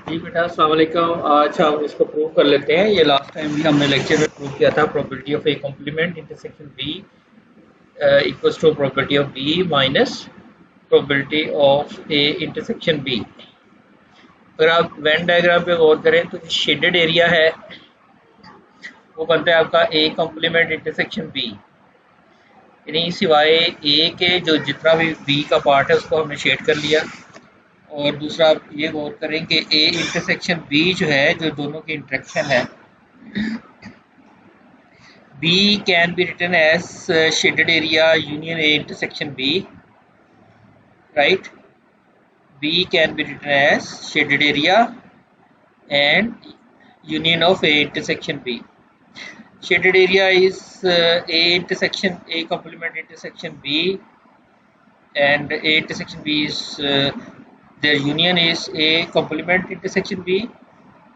जी बेटा अस्सलाम वालेकुम। आज हम इसको प्रूव कर लेते हैं। ये लास्ट टाइम भी हमने लेक्चर में प्रूव किया था। Probability of A complement intersection B equals to probability of B minus probability of A intersection B. अगर आप वेन डायग्राम पे गौर करें तो जो शेडेड एरिया है वो बनता है आपका ए कॉम्प्लीमेंट इंटरसेक्शन बी, यानी सिवाय ए के जो जितना भी बी का पार्ट है उसको हमने शेड कर लिया। और दूसरा आप ये गौर करें कि ए इंटरसेक्शन बी जो है, जो दोनों की इंटरेक्शन है, B can be written as shaded area union A intersection B, right? B can be written as shaded area and union of A intersection B. Shaded area is A complement intersection B, and A intersection B is their union is A complement intersection B,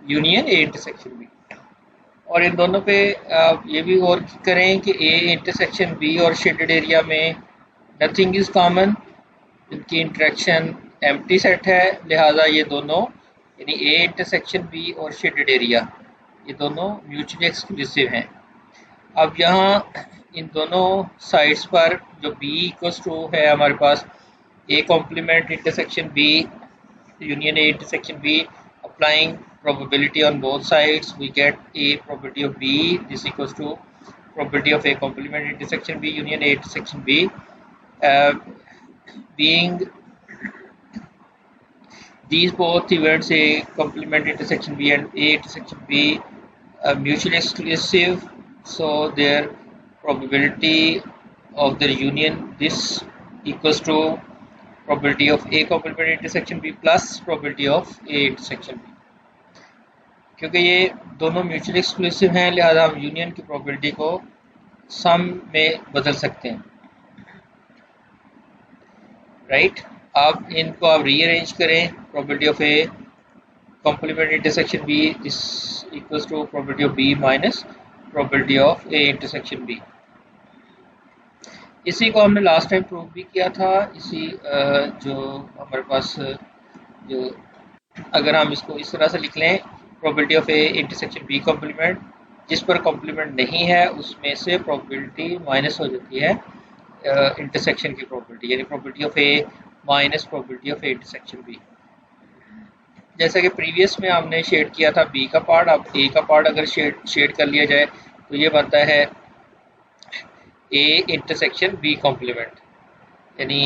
union A intersection B. और इन दोनों पे आप ये भी गौर करें कि ए intersection B और shaded area में नथिंग इज कॉमन, इनकी इंटरेक्शन एम्प्टी सेट है, लिहाजा ये दोनों यानी ए इंटरसेक्शन बी और शेडेड एरिया ये दोनों म्यूचुअली एक्सक्लूसिव हैं। अब यहाँ इन दोनों साइड्स पर जो बी इक्वल्स टू है हमारे पास A complement intersection B union A intersection B, applying probability on both sides, we get A probability of B. This equals to probability of A complement intersection B union A intersection B. Uh, being these both events A complement intersection B and A intersection B mutually exclusive, so their probability of their union this equals to probability of A complement intersection B plus probability of A intersection B। क्योंकि ये दोनों mutually exclusive हैं, लिहाजा हम union की probability को सम में बदल सकते हैं, राइट। अब इनको आप रीअरेंज करें, probability of A complement intersection B this equals to probability of B minus probability of A intersection B. इसी को हमने लास्ट टाइम प्रूव भी किया था। इसी जो हमारे पास जो अगर हम इसको इस तरह से लिख लें, probability of A intersection B complement, जिस पर कॉम्प्लीमेंट नहीं है उसमें से प्रोबेबिलिटी माइनस हो जाती है इंटरसेक्शन की प्रोबेबिलिटी, यानी probability of A minus probability of A intersection B. जैसा कि प्रीवियस में हमने शेड किया था बी का पार्ट, अब ए का पार्ट अगर शेड कर लिया जाए तो ये बनता है ए इंटरसेक्शन बी कॉम्प्लीमेंट, यानी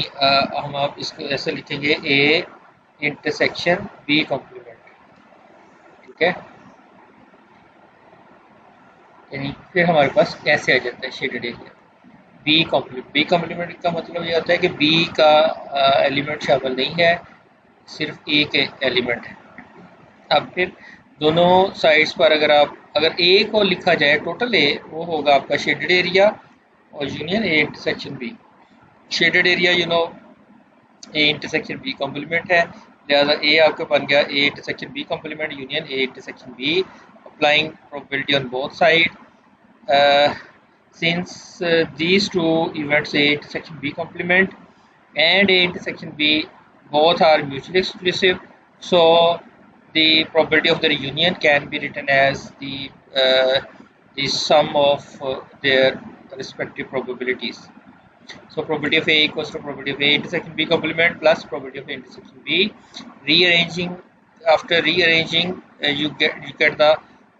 हम आप इसको ऐसे लिखेंगे ए इंटरसेक्शन बी कॉम्प्लीमेंट, ठीक है। यानी फिर हमारे पास कैसे आ जाता है shaded area B complement. B complement का मतलब ये होता है कि बी का एलिमेंट शामिल नहीं है, सिर्फ ए के एलिमेंट है। अब फिर दोनों साइड्स पर अगर ए को लिखा जाए टोटल ए, वो होगा आपका शेडेड एरिया और union A intersection B. Shaded area you know A intersection B complement है, लिहाजा ए आपके बन गया A intersection B complement union A intersection B, applying probability on both side. Since these two events A intersection B complement and A intersection B both are mutually exclusive, so the probability of their union can be written as the sum of their respective probabilities. So probability of A equals to probability of A intersection B complement plus probability of A intersection B. Rearranging, after rearranging, you get the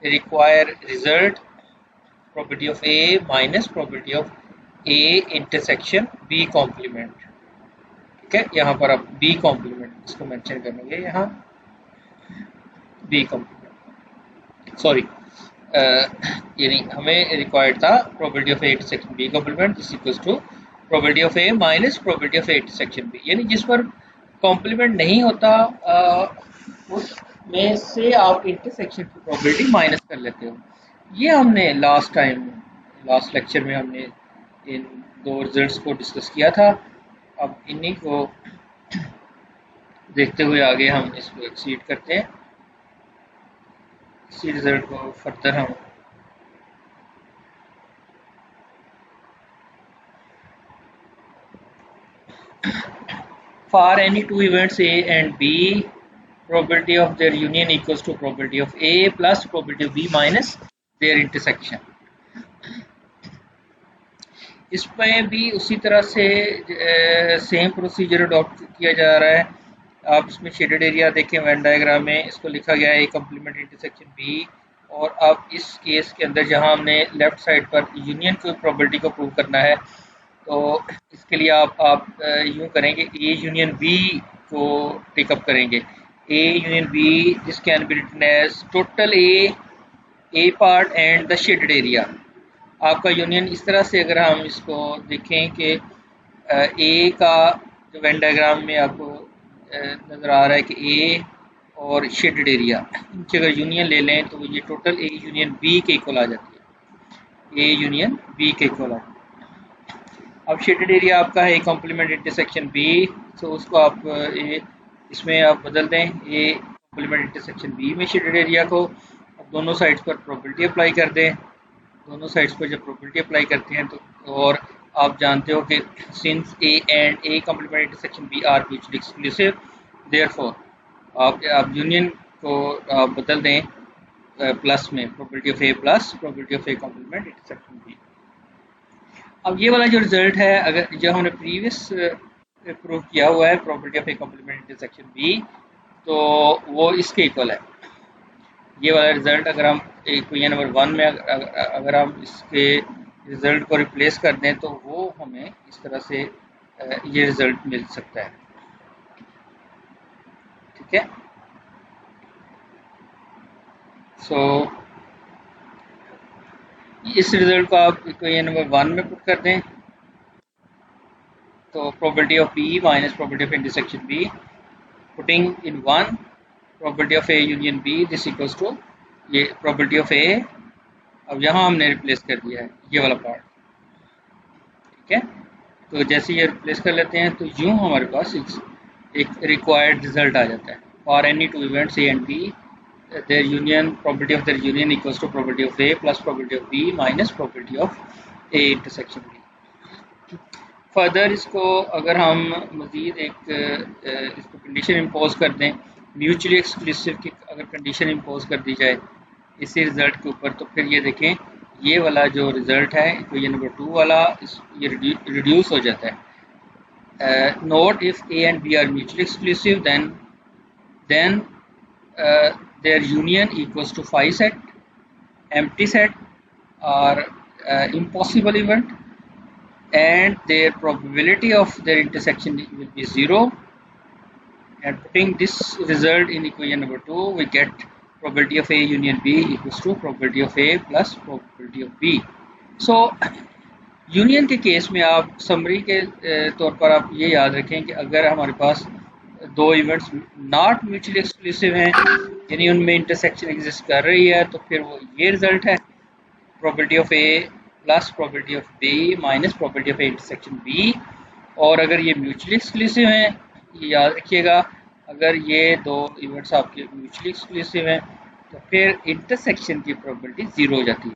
required result, probability of A minus probability of A intersection B complement, ठीक है। यहाँ पर आप B complement इसको mention करेंगे, यहाँ B complement, sorry यानी हमें रिक्वायर्ड था probability of A intersection B complement this equals to probability of A minus probability of A intersection B, यानी जिस पर कॉम्प्लीमेंट नहीं होता उसमें से आप इंटरसेक्शन की प्रोबेबिलिटी माइनस कर लेते हो। ये हमने लास्ट लेक्चर में हमने इन दो रिजल्ट्स को डिस्कस किया था। अब इन्हीं को देखते हुए आगे हम इसको एक्सीड करते हैं, इसी रिजल्ट को फर्दर हम for any two events A and B probability of their union equals to probability of A plus probability of B minus their intersection. इसमें भी उसी तरह से सेम प्रोसीजर अडॉप्ट किया जा रहा है. आप इसमें शेडेड एरिया देखें वेन डायग्राम में, इसको लिखा गया है कॉम्प्लीमेंट इंटरसेक्शन बी. और अब इस केस के अंदर जहां हमने लेफ्ट साइड पर यूनियन की प्रोबेबिलिटी को प्रूव करना है, तो इसके लिए आप यूँ करेंगे ए यूनियन बी को टेकअप करेंगे. A union B this can be written as total A part and the shaded area. आपका यूनियन इस तरह से अगर हम इसको देखें कि ए का जो वेन डायग्राम में आपको नज़र आ रहा है कि ए और शेडेड एरिया इनकी अगर यूनियन ले लें तो ये टोटल ए यूनियन बी के इक्वल आ जाती है. ए यूनियन बी के इक्वल आ जाती है. अब शेडेड एरिया आपका है कॉम्प्लीमेंट इंटरसेक्शन बी, तो उसको आप इसमें आप बदल दें ए कॉम्प्लीमेंट इंटरसेक्शन बी में शेडेड एरिया को. अब दोनों साइड्स पर प्रोबेबिलिटी अप्लाई कर दें. दोनों साइड्स पर जब प्रोबेबिलिटी अप्लाई करते हैं तो, और आप जानते हो कि since A and A complement intersection B are mutually exclusive, therefore आप यूनियन को आप बदल दें प्लस में probability of A plus probability of A complement intersection B. अब ये वाला जो रिजल्ट है, अगर जो हमने प्रीवियस प्रूव किया हुआ है probability of A complement intersection B, तो वो इसके इक्वल है. ये वाला रिजल्ट अगर हम इक्वेशन नंबर 1 में अगर हम इसके रिजल्ट को रिप्लेस कर दें तो वो हमें इस तरह से ये रिजल्ट मिल सकता है. ठीक है. सो इस रिजल्ट को आप इक्वेशन नंबर 1 में पुट कर दें तो probability of B minus probability of intersection B, putting in 1 probability of A union B this equals to ये प्रोबेबिलिटी ऑफ ए. अब यहाँ हमने रिप्लेस कर दिया है ये वाला पार्ट. ठीक है. तो जैसे ये रिप्लेस कर लेते हैं तो यूँ हमारे पास एक रिक्वायर्ड रिजल्ट आ जाता है. For any two events A and B their union probability of their union equals to probability of A plus probability of B minus probability of A intersection B. Further इसको अगर हम मज़ीद इसको condition impose कर दें, mutually exclusive की अगर condition impose कर दी जाए इसी रिज़ल्ट के ऊपर, तो फिर ये देखें ये वाला जो रिज़ल्ट है इक्वेशन नंबर 2 वाला ये रिड्यूस हो जाता है. Note if A and B are mutually exclusive then their union equals to phi set, empty set और impossible event, and their probability of their intersection will be 0. And putting this result in equation number 2, we get probability of A union B equals to probability of A plus probability of B. So union के case में आप summary के तौर पर आप ये याद रखें कि अगर हमारे पास दो इवेंट्स नॉट म्यूचुअली एक्सक्लूसिव हैं, यानी उनमें इंटरसेक्शन एग्जिस्ट कर रही है, तो फिर वो ये रिजल्ट है probability of A plus probability of B minus probability of A intersection B. और अगर ये म्यूचुअली एक्सक्लूसिव हैं, ये याद रखिएगा, अगर ये दो इवेंट्स आपके म्यूचुअली एक्सक्लूसिव हैं तो फिर इंटरसेक्शन की प्रोबेबिलिटी 0 हो जाती है.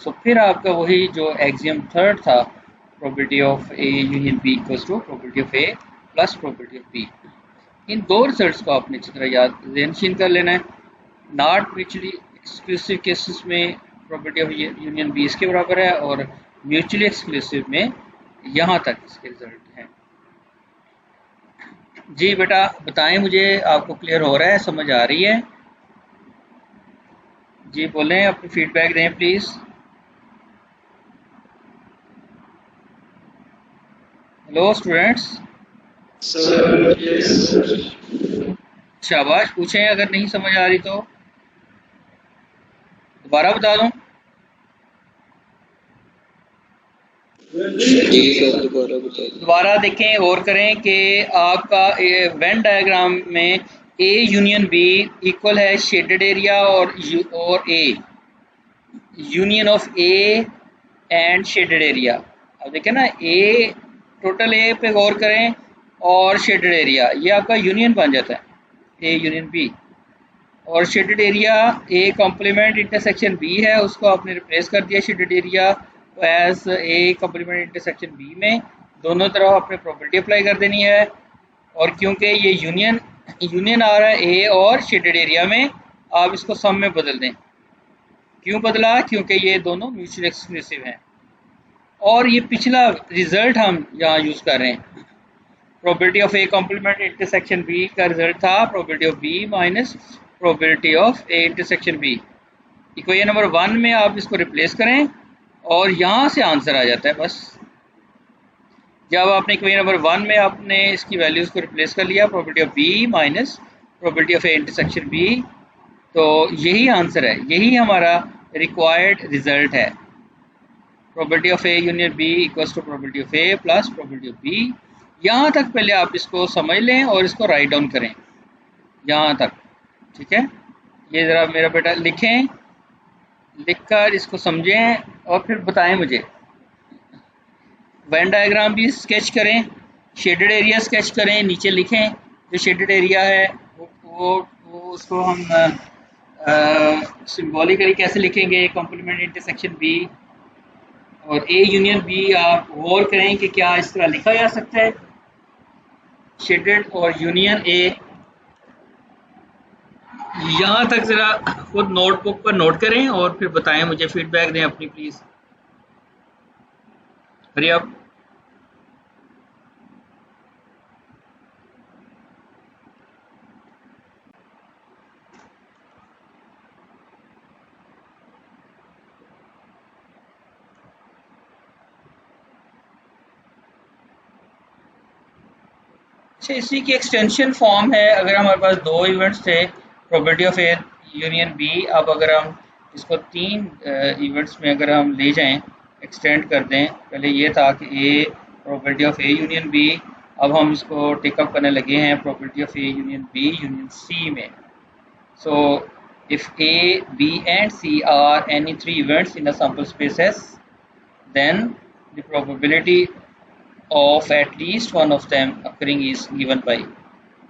सो फिर आपका वही जो एक्सियम थर्ड था probability of A union B equals to probability of A plus probability of B. इन दो रिजल्ट्स को आपने अच्छी तरह याद नशीन कर लेना है. नॉट म्यूचुअली एक्सक्लूसिव केसेस में प्रोबेबिलिटी ऑफ यूनियन बी इसके बराबर है और म्यूचुअली एक्सक्लूसिव में यहाँ तक इसके रिजल्ट हैं. जी बेटा बताएं मुझे, आपको क्लियर हो रहा है, समझ आ रही है? जी बोलें, अपनी फीडबैक दें प्लीज़. Hello students. शाबाश, पूछें अगर नहीं समझ आ रही तो दोबारा बता दूं. दोबारा देखें, और करें कि आपका वेन डायग्राम में ए यूनियन बी इक्वल है शेडेड एरिया और A union of A and shaded area. अब देखें ना, ए टोटल ए पे गौर करें और शेडेड एरिया, ये आपका यूनियन बन जाता है ए यूनियन बी. और shaded area A complement intersection B है, उसको आपने रिप्लेस कर दिया shaded area as A complement intersection B में. दोनों तरफ आपने प्रॉपर्टी अप्लाई कर देनी है. और क्योंकि ये यूनियन यूनियन आ रहा है ए और शेडेड एरिया में, आप इसको सम में बदल दें। क्यों बदला? क्योंकि ये दोनों म्यूचुअल एक्सक्लूसिव हैं। और ये पिछला रिजल्ट हम यहाँ यूज कर रहे हैं। Probability of A complement intersection B का रिजल्ट था probability of B minus probability of A intersection B. Equation number 1 में आप इसको रिप्लेस करें और यहाँ से आंसर आ जाता है बस। जब आपने इक्वेशन नंबर 1 में आपने इसकी वैल्यूज को रिप्लेस कर लिया, probability of B minus probability of A intersection B, तो यही आंसर है, यही हमारा रिक्वायर्ड रिजल्ट है। Probability of A union B equals to probability of A plus probability of B. यहाँ तक पहले आप इसको समझ लें और इसको राइट डाउन करें यहाँ तक, ठीक है। ये ज़रा मेरा बेटा लिखें, लिखकर इसको समझें और फिर बताएं मुझे। वेन डायग्राम भी स्केच करें, शेडेड एरिया स्केच करें, नीचे लिखें जो शेडेड एरिया है वो उसको हम सिंबॉलिकली कैसे लिखेंगे, कॉम्प्लीमेंट इंटरसेक्शन बी और ए यूनियन बी। आप गौर करें कि क्या इस तरह लिखा जा सकता है, शेडेड और यूनियन ए। यहाँ तक ज़रा खुद नोटबुक पर नोट करें और फिर बताएं मुझे, फीडबैक दें अपनी प्लीज़। हरी आप। अच्छा, इसी की एक्सटेंशन फॉर्म है। अगर हमारे पास दो इवेंट्स थे, probability of A union B, अब अगर हम इसको 3 इवेंट्स में अगर हम ले जाएं, एक्सटेंड कर दें। पहले ये था कि A probability of A union B, अब हम इसको टेकअप करने लगे हैं probability of A union B union C में। So if A B and C are any 3 events in a sample space S, then the probability of at least one of them occurring is given by।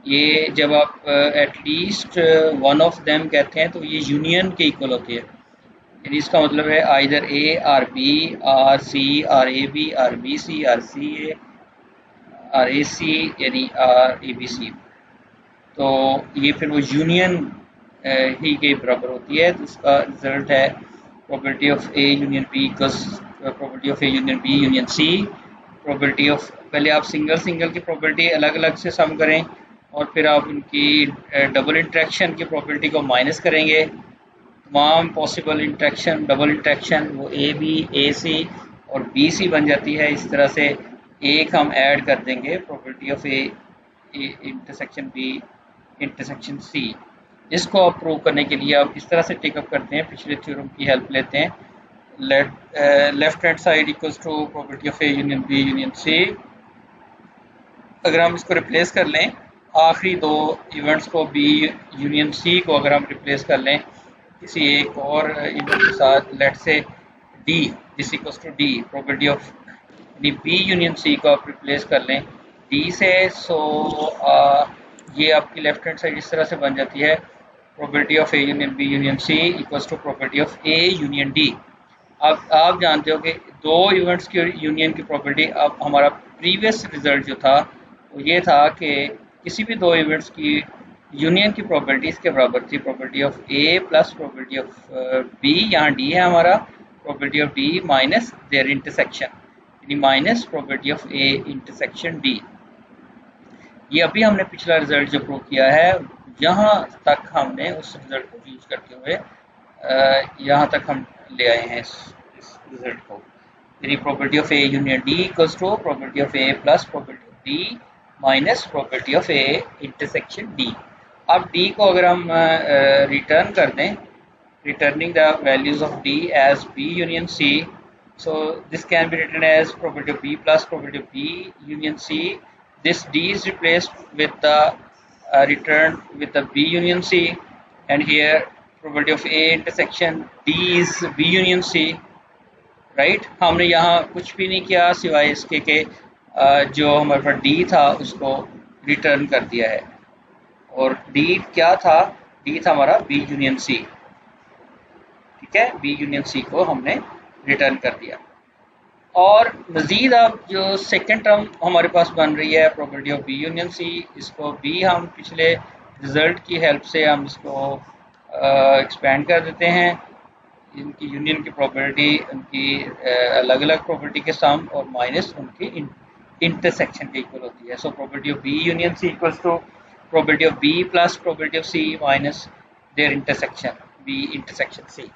ये जब आप at least one of them कहते हैं तो ये union के equal होती है, यानी इसका मतलब है either A or B or C or A B or B C or C A or A C यानी आर ए बी सी। तो ये फिर वो यूनियन ही के बराबर होती है। तो इसका रिजल्ट है probability of A union B equals probability of A union B union C. Probability of, पहले आप सिंगल सिंगल की प्रोबेबिलिटी अलग अलग से सम करें और फिर आप उनकी डबल इंट्रैक्शन की प्रोबेबिलिटी को माइनस करेंगे। तमाम पॉसिबल इंट्रैक्शन, डबल इंट्रैक्शन, वो ए बी ए सी और बी सी बन जाती है। इस तरह से एक हम ऐड कर देंगे probability of A intersection B intersection C. इसको आप प्रूव करने के लिए आप इस तरह से टेकअप करते हैं, पिछले थ्योरम की हेल्प लेते हैं। Left hand side equals to probability of A union B union C. अगर हम इसको रिप्लेस कर लें, आखिरी दो इवेंट्स को बी यूनियन सी को अगर हम रिप्लेस कर लें किसी एक और इवेंट के साथ, let say D, this equals to D, probability of B union C को आप रिप्लेस कर लें डी से। सो ये आपकी लेफ्ट हैंड साइड इस तरह से बन जाती है, probability of A union B union C equals to probability of A union D. अब आप जानते हो कि दो इवेंट्स की यूनियन की प्रोबेबिलिटी, अब हमारा प्रीवियस रिजल्ट जो था वो ये था कि किसी भी दो इवेंट्स की यूनियन की प्रोबेबिलिटी इसके बराबर थी probability of A plus probability of B, यहाँ डी है हमारा, probability of D minus their intersection, यानी minus probability of A intersection D. ये अभी हमने पिछला रिजल्ट जो प्रूव किया है, यहाँ तक हमने उस रिजल्ट को यूज करते हुए यहाँ तक हम ले आए हैं इस रिजल्ट को। यानी probability of A union D equals to probability of A plus probability of D minus probability of A intersection D. अब डी को अगर हम रिटर्न कर दें, returning the values of D as B union C, so this can be written as probability of b plus probability of b union c. This d is replaced with the return with the b union c, and here probability of a intersection d is b union c, right? हमने यहाँ कुछ भी नहीं किया सिवाय इसके के जो हमारे पास d था उसको रिटर्न कर दिया है। और d क्या था? d था हमारा b यूनियन c, ठीक है, b यूनियन c को हमने रिटर्न कर दिया। और मज़ीद अब जो सेकंड टर्म हमारे पास बन रही है property of B union C, इसको भी हम पिछले रिजल्ट की हेल्प से हम इसको एक्सपेंड कर देते हैं। इनकी यूनियन की प्रॉपर्टी उनकी अलग अलग प्रॉपर्टी के सम और माइनस उनकी इंटरसेक्शन के इक्वल होती है। So property of B union C equals to property of B plus property of C minus their intersection B intersection C.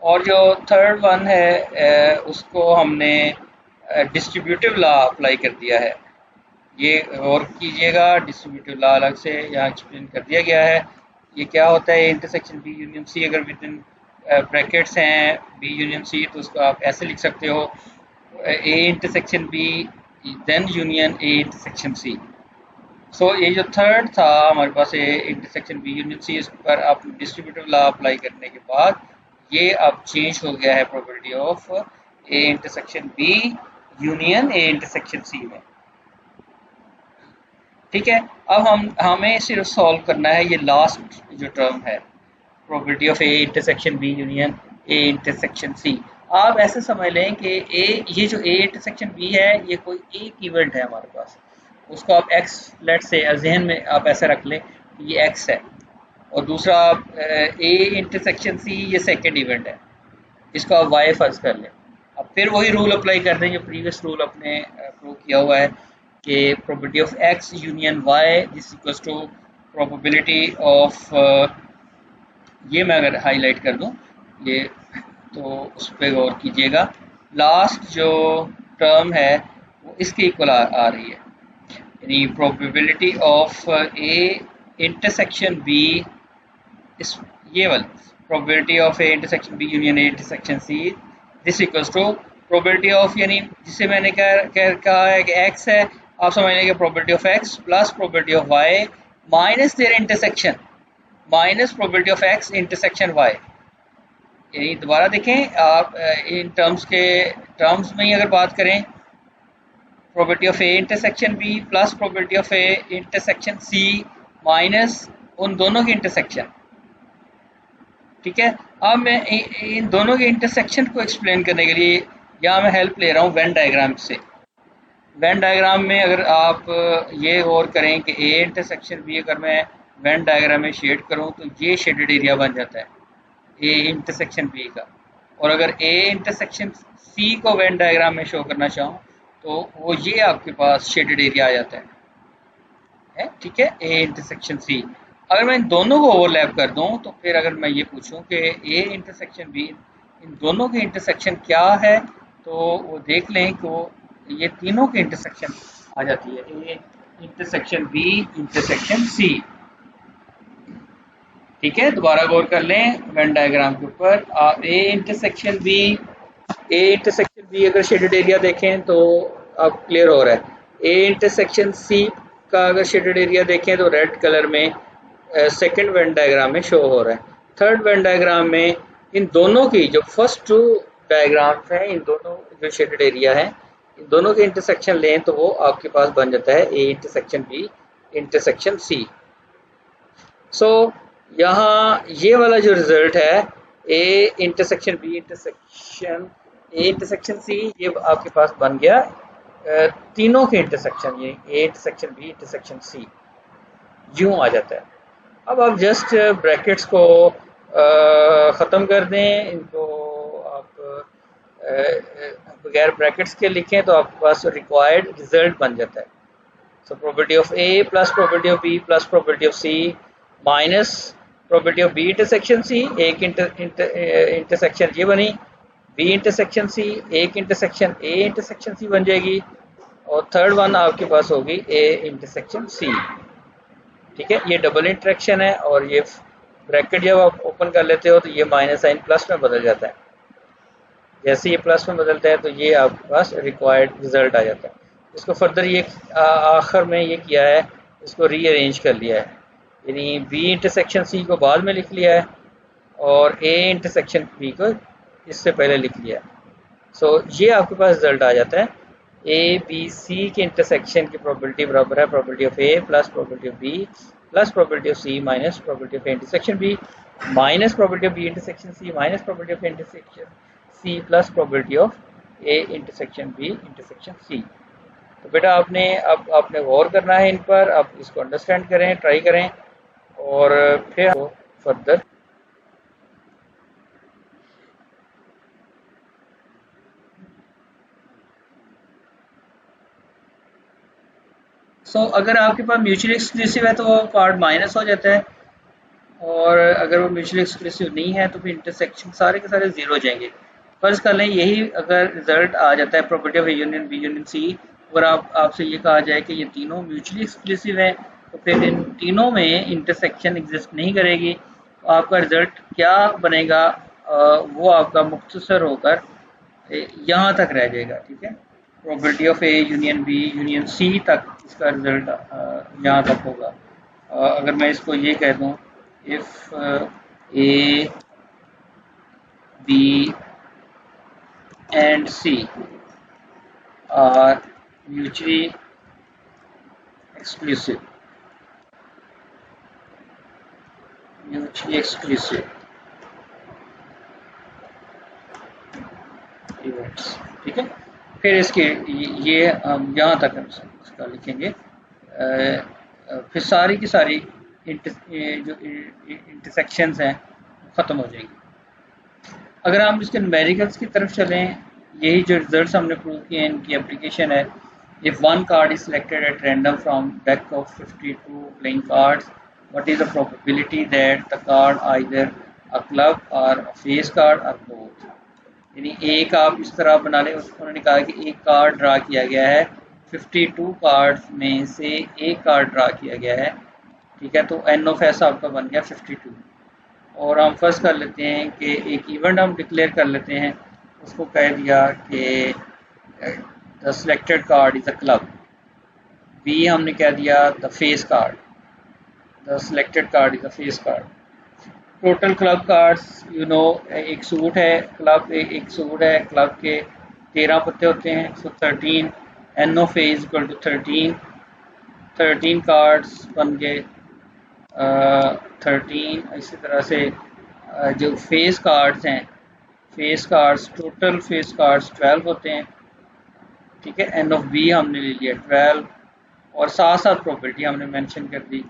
और जो थर्ड वन है उसको हमने डिस्ट्रीब्यूटिव लॉ अप्लाई कर दिया है। ये और कीजिएगा, डिस्ट्रीब्यूटिव लॉ अलग से यहाँ एक्सप्लेन कर दिया गया है। ये क्या होता है, इंटरसेक्शन बी यूनियन सी अगर विद इन ब्रैकेट्स हैं बी यूनियन सी तो उसको आप ऐसे लिख सकते हो A intersection B then union A intersection C. So ये जो थर्ड था हमारे पास A intersection B union C, इस पर आप डिस्ट्रीब्यूटिव लॉ अप्लाई करने के बाद ये अब चेंज हो गया है property of A intersection B union A intersection C में। ठीक है, अब हमें सिर्फ सॉल्व करना है ये लास्ट जो टर्म है property of A intersection B union A intersection C. आप ऐसे समझ लें कि ये जो ए इंटरसेक्शन बी है ये कोई एक इवेंट है हमारे पास, उसको आप एक्स लेट से जहन में आप ऐसे रख लें कि ये एक्स है, और दूसरा आप ए इंटरसेक्शन सी ये सेकेंड इवेंट है, इसको आप वाई फर्ज कर लें। अब फिर वही रूल अप्लाई कर दें जो प्रीवियस रूल अपने प्रूव किया हुआ है कि property of X union Y this equals to probability of ये मैं अगर हाईलाइट कर दूं ये तो उस पर गौर कीजिएगा, लास्ट जो टर्म है वो इसके इक्वल आ रही है, यानी probability of A intersection B इस ये वाला probability of A intersection B union A intersection C this equals to probability of, यानी जिसे मैंने कहा है कि एक्स है, आप समझ लेंगे probability of X plus probability of Y minus their intersection minus probability of X intersection Y. यानी दोबारा देखें आप इन टर्म्स में ही अगर बात करें probability of A intersection B plus probability of A intersection C minus उन दोनों की इंटरसेक्शन। ठीक है, अब मैं इन दोनों के इंटरसेक्शन को एक्सप्लेन करने के लिए यहाँ मैं हेल्प ले रहा हूँ वेन डायग्राम से। वेन डायग्राम में अगर आप ये गौर करें कि ए इंटरसेक्शन बी अगर मैं वेन डायग्राम में शेड करूँ तो ये शेडेड एरिया बन जाता है ए इंटरसेक्शन बी का, और अगर ए इंटरसेक्शन सी को वेन डायग्राम में शो करना चाहूँ तो वो ये आपके पास शेडेड एरिया आ जाता है। ठीक है, ए इंटरसेक्शन सी। अगर मैं इन दोनों को ओवरलैप कर दूं तो फिर अगर मैं ये पूछूं कि ए इंटरसेक्शन बी इन दोनों की इंटरसेक्शन क्या है तो वो देख लें कि वो ये तीनों की इंटरसेक्शन आ जाती है, A intersection B intersection C. ठीक है, दोबारा गौर कर लें वेन डायग्राम के ऊपर, आप ए इंटरसेक्शन बी अगर शेडेड एरिया देखें तो अब क्लियर हो रहा है। ए इंटरसेक्शन सी का अगर शेडेड एरिया देखें तो रेड कलर में सेकंड वेन डायग्राम में शो हो रहा है। थर्ड वेन डायग्राम में इन दोनों की जो फर्स्ट टू डायग्राम्स हैं, इन दोनों जो शेडेड एरिया है इन दोनों के इंटरसेक्शन लें तो वो आपके पास बन जाता है A intersection B intersection C. So यहाँ ये वाला जो रिजल्ट है A intersection B intersection C ये आपके पास बन गया तीनों के इंटरसेक्शन, ये A intersection B intersection C यूं आ जाता है। अब आप जस्ट ब्रैकेट्स को ख़त्म कर दें, इनको आप बगैर ब्रैकेट्स के लिखें तो आपके पास रिक्वायर्ड रिजल्ट बन जाता है। So probability of A plus probability of B plus probability of C minus probability of B intersection C, एक इंटरसेक्शन ये बनी बी इंटरसेक्शन सी, एक इंटरसेक्शन ए इंटरसेक्शन सी बन जाएगी, और थर्ड वन आपके पास होगी ए इंटरसेक्शन सी। ठीक है, ये डबल इंटरेक्शन है और ये ब्रैकेट जब आप ओपन कर लेते हो तो ये माइनस साइन प्लस में बदल जाता है। जैसे ये प्लस में बदलता है तो ये आपके पास रिक्वायर्ड रिजल्ट आ जाता है। इसको फर्दर ये आखिर में ये किया है, इसको रीअरेंज कर लिया है, यानी बी इंटरसेक्शन सी को बाद में लिख लिया है और ए इंटरसेक्शन बी को इससे पहले लिख लिया है। सो ये आपके पास रिजल्ट आ जाता है ए बी सी के इंटरसेक्शन की प्रोबेबिलिटी बराबर है probability of A plus probability of B plus probability of C minus probability of A intersection B minus probability of B intersection C minus probability of intersection C plus probability of A intersection B intersection C. तो बेटा आपने गौर करना है इन पर, आप इसको understand करें, try करें और फिर फर्दर अगर आपके पास म्यूचुअली एक्सक्लूसिव है तो वो पार्ट माइनस हो जाता है, और अगर वो म्यूचुअली एक्सक्लूसिव नहीं है तो फिर इंटरसेक्शन सारे के सारे जीरो हो जाएंगे। फर्ज कर लें यही अगर रिजल्ट आ जाता है property of A union B union C, अगर आपसे ये कहा जाए कि ये तीनों म्यूचुअली एक्सक्लूसिव हैं तो फिर इन तीनों में इंटरसेक्शन एग्जिस्ट नहीं करेगी, तो आपका रिजल्ट क्या बनेगा, वो आपका मुख्तसर होकर यहाँ तक रह जाएगा। ठीक है, probability of A union B union C तक इसका रिजल्ट यहाँ तक होगा। अगर मैं इसको ये कह दूँ, if A B and C are mutually exclusive events. ठीक है, फिर इसके ये हम यहाँ तक हम इसका लिखेंगे, फिर सारी की सारी जो इंटरसेक्शंस हैं ख़त्म हो जाएंगी। अगर हम इसके न्यूमेरिकल्स की तरफ चलें, यही जो रिजल्ट्स हमने प्रूव किए हैं इनकी एप्लीकेशन है। If one card is selected at random from deck of 52 playing cards, what is the probability that the card either a club or a face card or both? यानी एक आप इस तरह बना लें, उन्होंने कहा कि एक कार्ड ड्रा किया गया है, 52 कार्ड्स में से एक कार्ड ड्रा किया गया है। ठीक है, तो एन ऑफ एस आपका बन गया 52। और हम फर्स्ट कर लेते हैं कि एक इवेंट हम डिक्लेयर कर लेते हैं, उसको कह दिया कि the selected card is a club। B हमने कह दिया the face card, the selected card is a face card। Total club cards you know, एक सूट है क्लब, एक सूट है क्लब के 13 पत्ते होते हैं, so 13 n of A is equal to 13 cards बन गए 13। इसी तरह से जो फेस कार्ड्स हैं, face cards total face cards 12 होते हैं। ठीक है, एन ऑफ बी हमने ले लिया 12, और साथ साथ प्रॉपर्टी हमने मेंशन कर दी,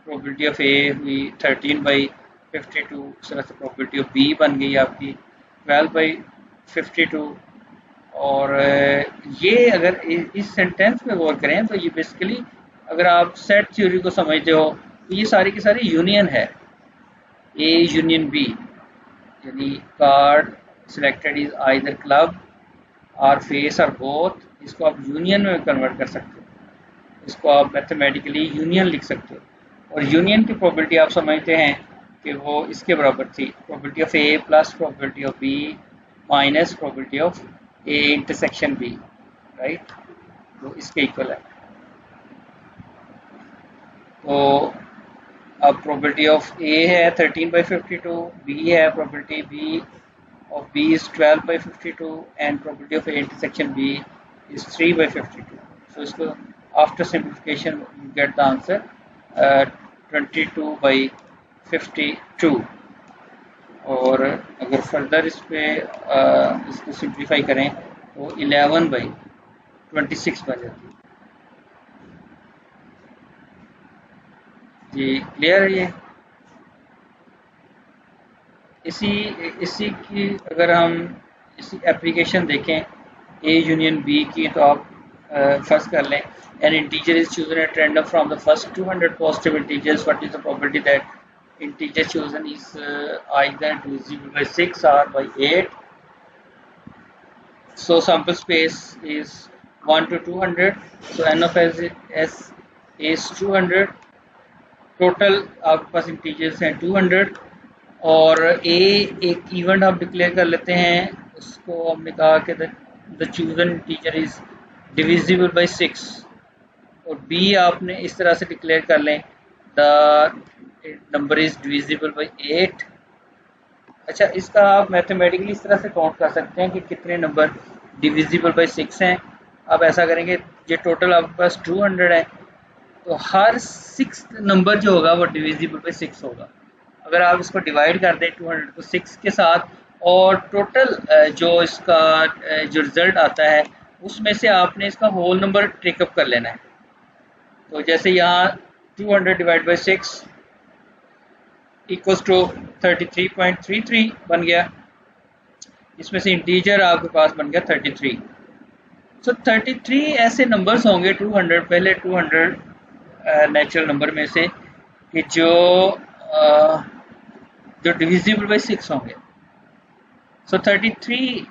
प्रॉपर्टी ऑफ ए हुई 13/52, इस तरह से प्रॉपर्टी ऑफ बी बन गई आपकी 12/52। और ये अगर इस सेंटेंस पे गौर करें तो ये बेसिकली अगर आप सेट थ्योरी को समझते हो तो ये सारी की सारी यूनियन है, ए यूनियन बी, यानी card selected is either club और फेस और बोथ, इसको आप यूनियन में कन्वर्ट कर सकते हो, इसको आप मैथमेटिकली यूनियन लिख सकते हो। और यूनियन की प्रोबेबिलिटी आप समझते हैं कि वो इसके बराबर थी, probability of A plus probability of B minus probability of A intersection B, right, तो इसके इक्वल है। तो अब प्रोबेबिलिटी ऑफ ए है 13/52, बी है probability B of B is 12/52 and probability of A intersection B is 3/52. So इसको after simplification you get the answer 22/52। और अगर फर्दर इस पे इसको सिंप्लीफाई करें तो 11/26 बन जाती है। जी क्लियर है ये? इसी की अगर हम इसी एप्लीकेशन देखें ए यूनियन बी की, तो आप फर्स्ट कर लें, an integer is chosen at random from the first 200 positive integers, what is the probability that integer chosen is either divisible by 6 और by 8। So sample space is 1 to 200, so n of s is 200, total आपके पास integers हैं 200। और ए एक event आप declare कर लेते हैं, उसको हमने कहा कि the chosen integer is divisible by 6, और बी आपने इस तरह से डिक्लेयर कर लें the number is divisible by 8। अच्छा, इसका आप मैथमेटिकली इस तरह से काउंट कर सकते हैं कि कितने नंबर डिविजिबल बाय 6 हैं। आप ऐसा करेंगे, ये टोटल आपके पास 200 है, तो हर 6 नंबर जो होगा वो डिविजिबल बाय 6 होगा। अगर आप इसको डिवाइड कर दें 200 को 6 के साथ, और टोटल जो इसका जो रिजल्ट आता है उसमें से आपने इसका होल नंबर टेकअप कर लेना है। तो जैसे यहाँ 200 डिवाइड बाई 6 इक्वल्स टू 33.33 बन गया। इसमें से इंटीजर आपके पास बन गया 33। सो 33 ऐसे नंबर्स होंगे 200 पहले 200 नेचुरल नंबर में से कि जो डिविजिबल बाई 6 होंगे। सो 33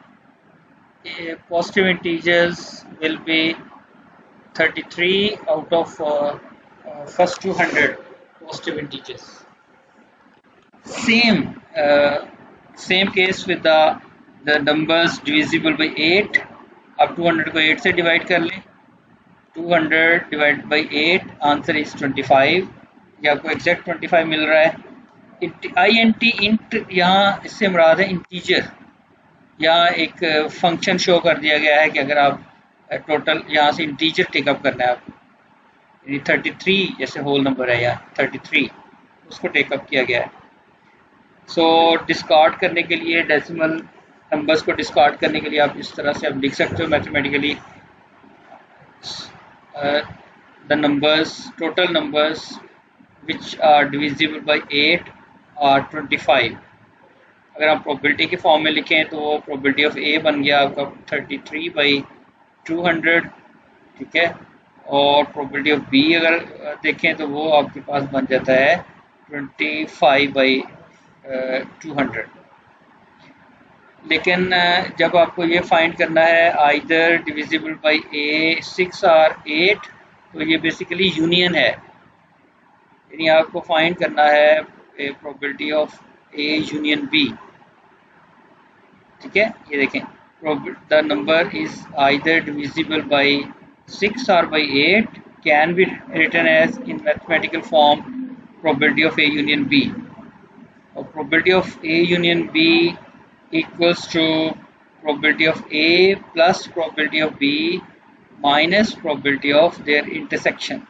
positive integers will be 33 out of first 200 positive integers. Same case with the numbers divisible by 8. अब 200 को 8 से डिवाइड कर लें, 200 डिवाइड बाई 8 आंसर इज 25। ये आपको एग्जैक्ट 25 मिल रहा है। INT इंट यहाँ इससे मुराद है इंटीजर। यहाँ एक फंक्शन शो कर दिया गया है कि अगर आप टोटल यहाँ से इंटीजर टेकअप करना है आपको, यानी 33 जैसे होल नंबर है या 33 उसको टेकअप किया गया है। सो डिस्कार्ड करने के लिए, डेसिमल नंबर्स को डिस्कार्ड करने के लिए आप इस तरह से आप लिख सकते हो mathematically, the numbers total numbers which are divisible by 8 are 25। अगर आप प्रोबेबिलिटी के फॉर्म में लिखें तो वो प्रोबेबिलिटी ऑफ ए बन गया आपका 33/200, ठीक है। और प्रोबेबिलिटी ऑफ बी अगर देखें तो वो आपके पास बन जाता है 25/200। लेकिन जब आपको ये फाइंड करना है आइदर डिविजिबल बाय ए 6 और 8, तो ये बेसिकली यूनियन है, यानी आपको फाइंड करना है probability of A union B, ठीक है। ये देखें, the number is either divisible by 6 or by 8 can be written as in mathematical form probability of A union B, or probability of A union B equals to probability of A plus probability of B minus probability of their intersection।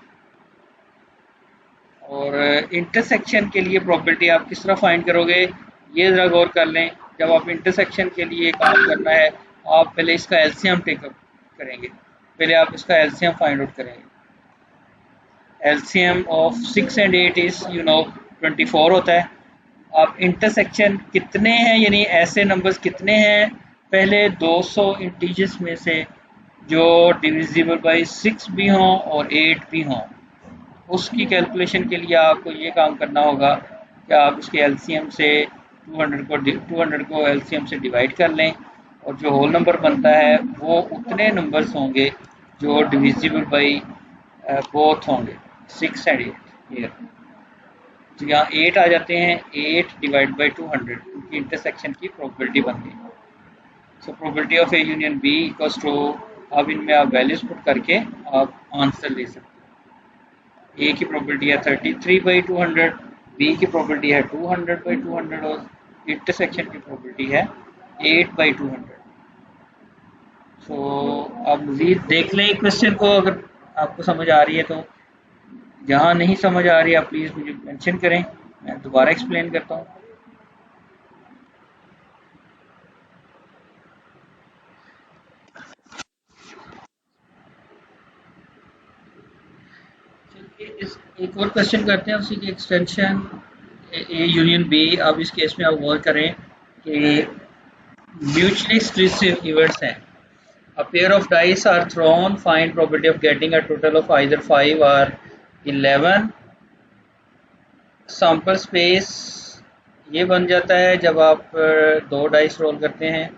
और intersection के लिए probability आप किस तरह find करोगे, ये ज़रा गौर कर लें। जब आप इंटरसेक्शन के लिए काम करना है, आप पहले इसका एलसीएम टेकअप करेंगे, पहले आप इसका एलसीएम फाइंड आउट करेंगे। एलसीएम ऑफ 6 and 8 इज 24 होता है। आप इंटरसेक्शन कितने हैं, यानी ऐसे नंबर्स कितने हैं पहले 200 इंटीजर्स में से जो डिविजिबल बाय 6 भी हों और 8 भी हों, उसकी कैलकुलेशन के लिए आपको ये काम करना होगा कि आप इसके एलसीएम से 200 को एलसीएम से डिवाइड कर लें, और जो होल नंबर बनता है वो उतने नंबर्स होंगे जो डिविजिबल बाय बोथ होंगे 6 and 8 हियर। तो यहाँ 8 आ जाते हैं, 8 डिवाइड बाय 200 उनकी इंटरसेक्शन की प्रोबेबिलिटी बन गई। So probability of A union B equals to, अब इनमें आप वैल्यूज पुट करके आप आंसर ले सकते हैं। ए की प्रोबेबिलिटी है 33/200, बी की प्रोबेबिलिटी है 200/200 और इंटरसेक्शन की प्रोबेबिलिटी है 8/200। सो आप मज़ीद देख लें क्वेश्चन को, अगर आपको समझ आ रही है तो। जहाँ नहीं समझ आ रही है आप प्लीज़ मुझे मेंशन करें, मैं दोबारा एक्सप्लेन करता हूँ। एक और क्वेश्चन करते हैं उसी की एक्सटेंशन, ए यूनियन बी। अब इस केस में आप गौर करें कि म्यूचुअली एक्सक्लूसिव इवेंट्स हैं। A pair of dice are thrown, find probability of getting a total of either 5 or 11। Sample space ये बन जाता है जब आप 2 डाइस रोल करते हैं।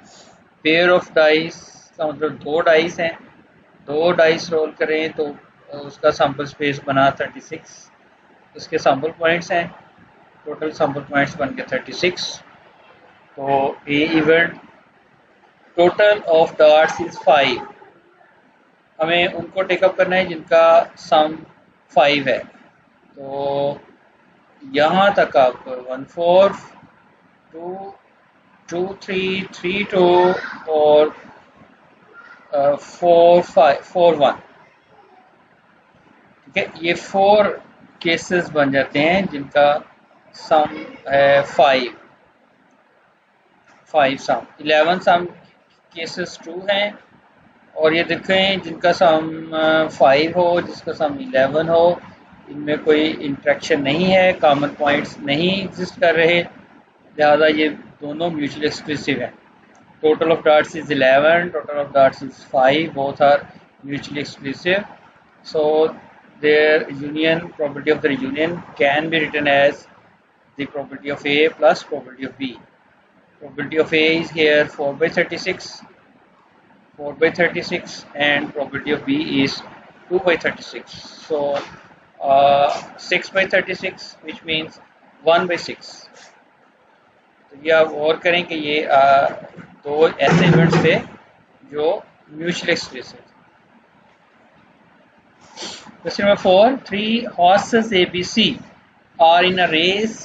पेयर ऑफ डाइस का मतलब 2 डाइस हैं, 2 डाइस रोल करें तो उसका सैम्पल स्पेस बना 36। उसके सैम्पल पॉइंट्स हैं, टोटल सैम्पल पॉइंट्स बन गए 36। तो A event total of darts is 5। हमें उनको टेकअप करना है जिनका सम 5 है। तो यहाँ तक आप 1 4 2 2 3 3 2 और 4 5 4 1, ठीक है। ये 4 केसेस बन जाते हैं जिनका सम है 5 5 सम, 11 सम केसेस ट्रू हैं, और ये देखें जिनका सम 5 हो, जिसका सम 11 हो, इनमें कोई इंट्रैक्शन नहीं है, कॉमन पॉइंट्स नहीं एग्जिस्ट कर रहे, लिहाजा ये दोनों म्यूचुअली एक्सक्लूसिव है। Total of dots is 11, total of dots is 5, both are mutually exclusive. So their union, probability of their union can be written as the probability of A plus probability of B. Probability of A is here 4 by 36, 4 by 36, and probability of B is 2 by 36. So 6 by 36, which means 1 by 6. तो ये आप और करें कि ये दो ऐसे events थे जो म्यूचुअली एक्सक्लूसिव थे। Question number 4, 3 horses ABC are in a race.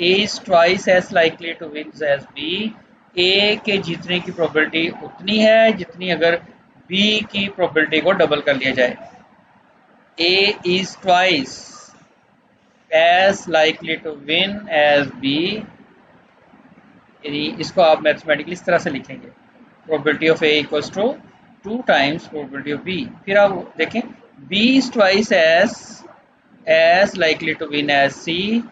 A is twice as likely to win as B. A के जीतने की प्रोबेबिलिटी उतनी है जितनी अगर B की प्रोबेबिलिटी को डबल कर लिया जाए। A is twice as likely to win as B. यानी इसको आप मैथमेटिकली इस तरह से लिखेंगे, probability of A equals to 2 times probability of B. फिर आप देखें B is twice as likely to win as C,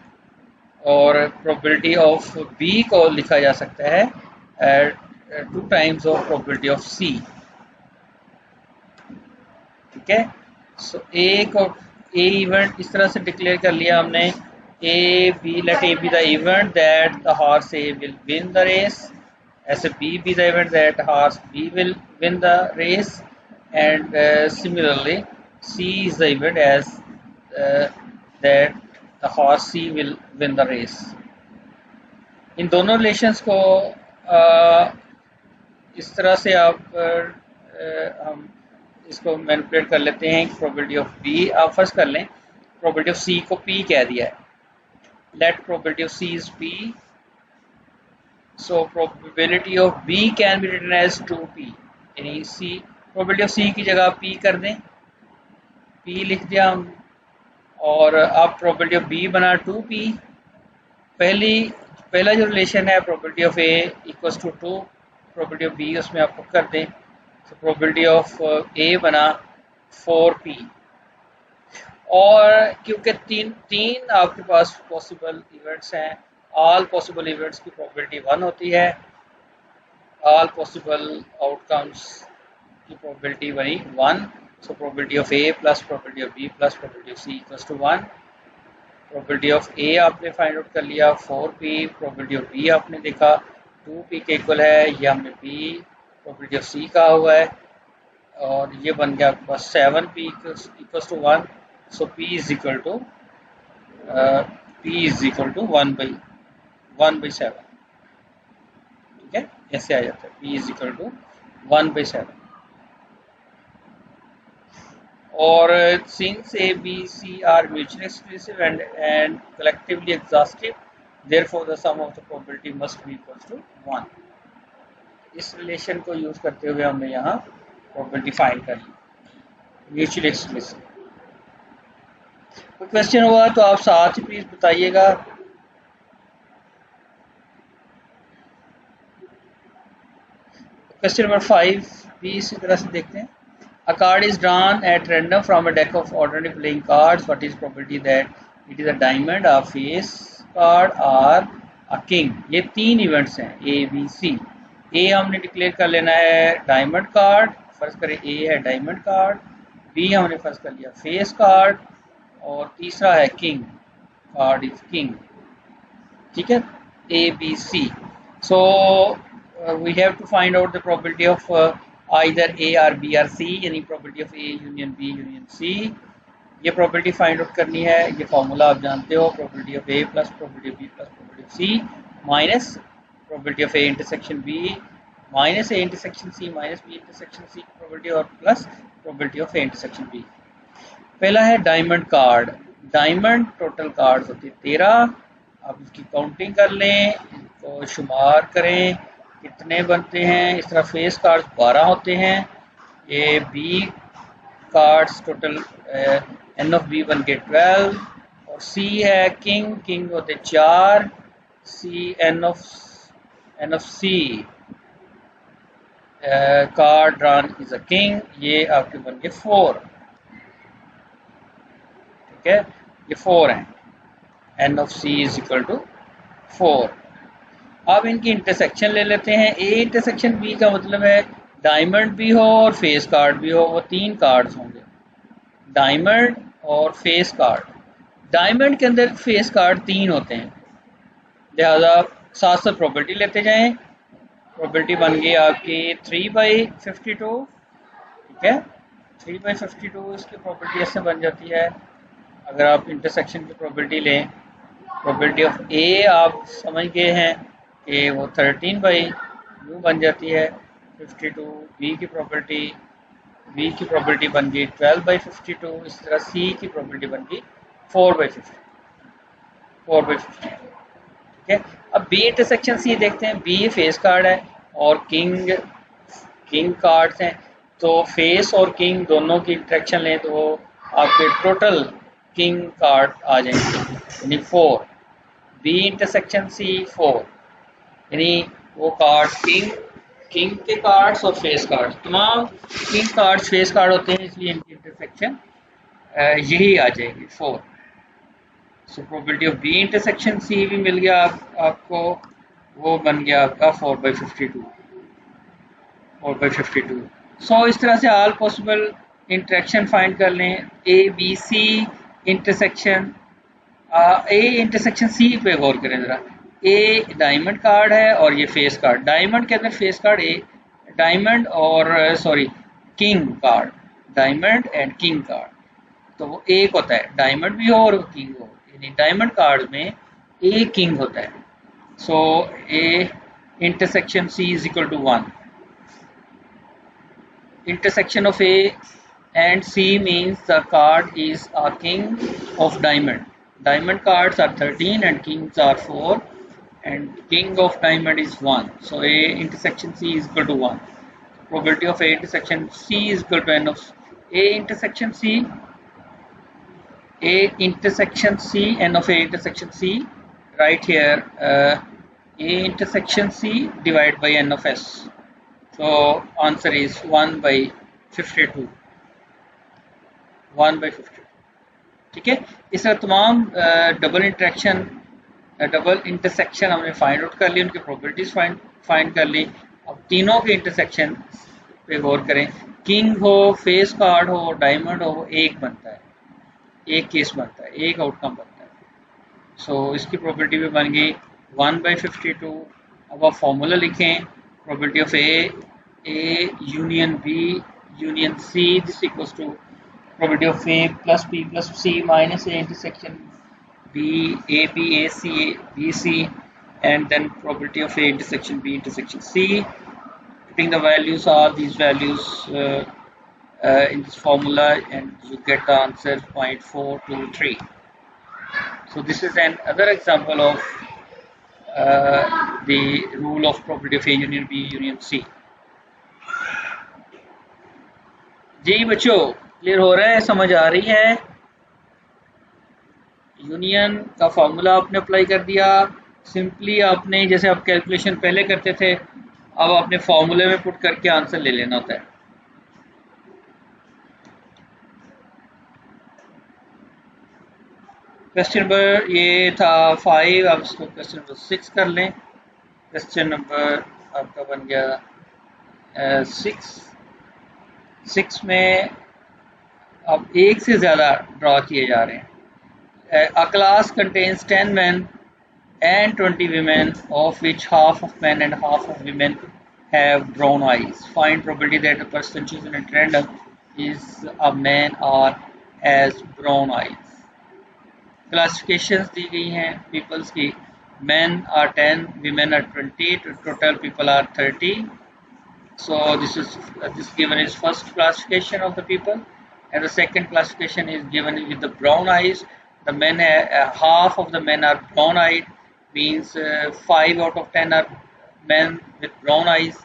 और प्रोबेबिलिटी ऑफ बी को लिखा जा सकता है 2 टाइम्स ऑफ प्रोबेबिलिटी ऑफ सी। ठीक है, सो ए को ए इवेंट इस तरह से डिक्लेयर कर लिया हमने, let A be the event that the horse A will win the race, as B be the event that horse B will win the race, and similarly C is the event as that the horse C will win the race. इन दोनों relations को इस तरह से आप हम इसको manipulate कर लेते हैं। प्रोबेबिलिटी ऑफ बी आप फर्स्ट कर लें, प्रोबेबिलिटी ऑफ सी को पी कह दिया है, let probability of C is P, so probability of B can be written as 2P, यानी C probability of C की जगह P कर दें, P लिख दिया हम, और अब probability of B बना 2P। पहला जो रिलेशन है probability of A equals to 2, probability of B उसमें आप पुट कर दें, so probability of A बना 4P। और क्योंकि तीन आपके पास पॉसिबल इवेंट्स हैं, ऑल पॉसिबल इवेंट्स की प्रोबेबिलिटी 1 होती है, ऑल पॉसिबल आउटकम्स की प्रोबेबिलिटी बनी 1, so probability of A plus probability of B plus probability of C equals to 1। Probability of A आपने फाइंड आउट कर लिया 4p, प्रोबेबिलिटी ऑफ बी आपने देखा 2p के इक्वल है, ये हमने p प्रोबेबिलिटी ऑफ सी कहा हुआ है, और ये बन गया आपके पास 7p equals to 1। So P is equal to 1 by 7। ठीक है, ऐसे आ जाता है, P is equal to 1 by 7। और since A, B, C are mutually exclusive and collectively exhaustive, therefore the sum of the probability must be equal to 1। इस relation को use करते हुए हमने यहाँ प्रोबेबिलिटी फाइंड कर ली, म्यूचुअली एक्सक्लूसिव। कोई question हुआ तो आप साथ ही प्लीज बताइएगा। क्वेश्चन नंबर 5 भी इसी तरह से देखते हैं। अ card is drawn at random from a deck of ordinary playing cards, what is probability that it is a diamond, a face card और अ किंग। ये 3 इवेंट्स हैं ए बी सी। ए हमने डिक्लेयर कर लेना है डायमंड कार्ड, फर्ज करें ए है डायमंड कार्ड, बी हमने फर्ज कर लिया फेस कार्ड, और तीसरा है किंग, कार्ड इज किंग। ठीक है, A B C. So we have to find out the probability of either A or B or C, यानी probability of A union B union C. ये probability find out करनी है, ये formula आप जानते हो, probability of A plus probability of B plus probability of C minus probability of A intersection B minus A intersection C minus B intersection C की probability, और plus probability of A intersection B. पहला है diamond card. Diamond total cards होते हैं 13, आप इसकी counting कर लें, इनको शुमार करें कितने बनते हैं। इस तरह फेस कार्ड्स 12 होते हैं, ये B cards total n of B बन के 12, और सी है किंग, किंग होते 4, C n of n of C card drawn is a king, ये आपके बन गए 4। ठीक है, ये 4 हैं, n of C is equal to 4। अब इनकी इंटरसेक्शन ले लेते हैं। ए इंटरसेक्शन बी का मतलब है डायमंड भी हो और फेस कार्ड भी हो, वो 3 कार्ड्स होंगे, डायमंड और फेस कार्ड। डायमंड के अंदर फेस कार्ड 3 होते हैं, लिहाजा साथ साथ प्रॉपर्टी लेते जाएं। प्रॉपर्टी बन गई आपकी 3/52। ठीक है, 3/52 इसकी प्रॉपर्टी ऐसे बन जाती है। अगर आप इंटरसेक्शन की प्रॉपर्टी लें, प्रॉपर्टी ऑफ ए आप समझ गए हैं कि वो 13/u बन जाती है 52। बी की प्रॉपर्टी बन गई 12/52। इस तरह सी की प्रॉपर्टी बन गई 4/50। ठीक है, अब बी इंटरसेक्शन सी देखते हैं। बी फेस कार्ड है और किंग कार्ड्स हैं, तो फेस और किंग दोनों की इंटरेक्शन लें तो वो आपके टोटल किंग कार्ड आ जाएंगे, यानी 4। बी इंटरसेक्शन सी 4, यानी वो कार्ड किंग के कार्ड्स और फेस कार्ड्स, तमाम किंग कार्ड्स फेस कार्ड होते हैं, इसलिए इनकी इंटरसेक्शन यही आ जाएगी 4। So probability of B intersection C भी मिल गया आपको, वो बन गया आपका 4/52। सो इस तरह से ऑल पॉसिबल इंटरेक्शन फाइंड कर लें। A B C intersection, A intersection C पे गौर करें ज़रा। ए डायमंड कार्ड है और ये फेस कार्ड, डायमंड के अंदर फेस कार्ड ए, डायमंड और sorry king card, diamond and king card, तो वो एक होता है, डायमंड भी हो और किंग हो, यानी डायमंड कार्ड में ए किंग होता है। So A intersection C is equal to 1। Intersection of A and C means the card is a king of diamond. Diamond cards are 13 and kings are 4, and king of diamond is 1. So A intersection C is equal to 1. Probability of A intersection C is equal to n of A intersection C, n of A intersection C, right here A intersection C divided by n of S. So answer is 1/52, 1/52। ठीक है, इस तरह तमाम double intersection हमने find out कर ली, उनकी properties find कर ली। अब तीनों के इंटरसेक्शन पे गौर करें। किंग हो, फेस कार्ड हो, डायमंड हो, एक बनता है, एक केस बनता है, एक आउटकम बनता है। सो इसकी प्रॉपर्टी भी बन गई 1/52। अब आप फॉर्मूला लिखें, probability of A union B union C, this equals to probability of A plus B plus C minus A intersection B, AB, AC, BC, and then probability of A intersection B intersection C. Putting the values, all these values in this formula, and you get the answer 0.423. So this is another example of the rule of probability of A union B union C. जी बच्चों, clear हो रहा है, समझ आ रही है? Union का formula आपने apply कर दिया, सिंपली आपने जैसे आप कैलकुलेशन पहले करते थे, अब आपने फॉर्मूले में पुट करके आंसर ले लेना होता है। क्वेश्चन नंबर ये था 5, आप इसको क्वेश्चन नंबर 6 कर लें। क्वेश्चन नंबर आपका बन गया 6 में अब एक से ज़्यादा ड्रॉ किए जा रहे हैं। A class contains 10 men and 20 women, of which half of men and half of women have brown eyes. Find probability that a person chosen at random is a man or has brown eyes. Classifications दी गई हैं peoples की। Men are 10, women are 20, total people are 30. So this given is first classification of the people, and the second classification is given with the brown eyes. The men, half of the men are brown eyed, means 5 out of 10 are men with brown eyes,